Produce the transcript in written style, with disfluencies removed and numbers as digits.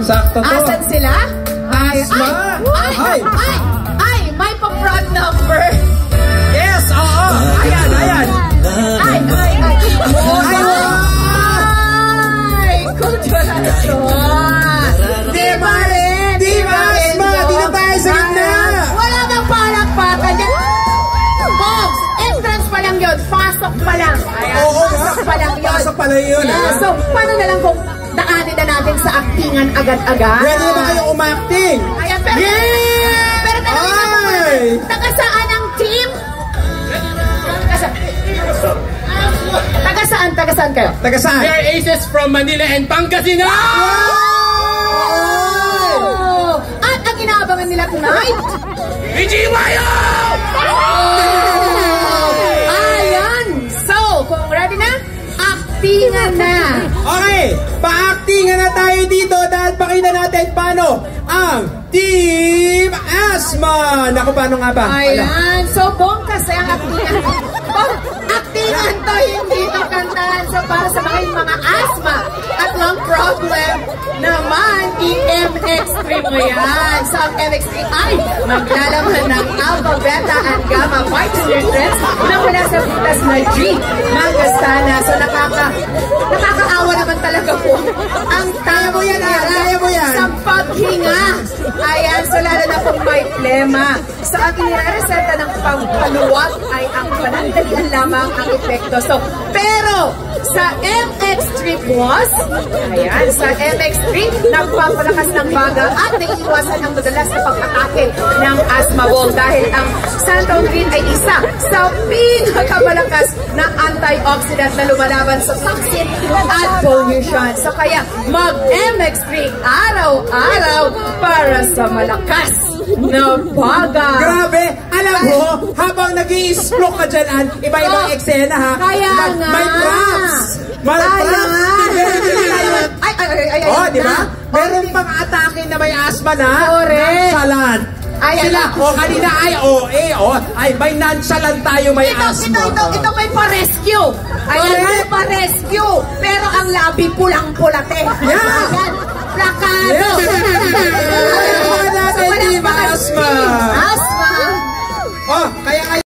Sakto to. Asan sila? Asma! Ay, may pa-front number. Yes, oo. Ayan. Ay. Congratulations! Di ba rin? Di ba, Asma? Di na tayo sa gitna. Wala nang palakpakan yan. Box, entrance pa lang yun. Pasok pa lang. Pasok pa lang yun. Pasok pa lang yun. Yeah, so, paano na lang kung daanin na natin sa actingan agad-agad? Pwede ba kayong umacting? Ayan, pero taga-saan ang team? Taga-saan kayo? Taga-saan? We are aces from Manila and Pangasinan! Wow! At ang inaabangan nila tonight? Ijiwayo! Ayan! So, kung ready na, actingan na! Okay, pa-actingan na tayo dito dahil pakita natin paano ang Team Asma! Naku, paano nga ba? Ayan! So, bongkas ang actingan. Actingan to, hindi to kantahan. So, para sa mga asthma at lung problem naman, i-MX3 mo yan. So, ang MX3 ay maglalaman ng alpha, beta, and gamma phytonutrients na mula sa butas na G, manggastana. So, nakakaawa naman talaga po. Ang kaya mo yan. Sa paghinga. Ayan, so lalo na kung may plema. So, ang inireseta ng pampaluwag ay ang panandalian lamang ang epekto. So, pero, sa MX3 Plus, ayan, sa MX3, nagpapalakas ng baga at naiiwasan ang madalas na pag-atake ng asthma wall dahil ang Santon Green ay isa sa pinakamalakas na antioxidant na lumalaban sa toxin at pollution. So, kaya mag-MX3 araw-araw para sa malakas na baga. Grabe! Alam mo, habang nag-i-stroke ka dyan, iba-ibang eksena ha. Kaya nga. May props! May props! Ay, oh, di ba? Meron pang atake na may asthma na. Correct. Nonchalant. Sila, kanina ay may nonchalant tayo, may asthma. Ito may pa-rescue. Ayan, may pa-rescue. Pero ang labi pulang-pulate. Yeah. Ayan, plakado. Yes. Alam mo natin, di ba, asthma? Asthma. Oh, kaya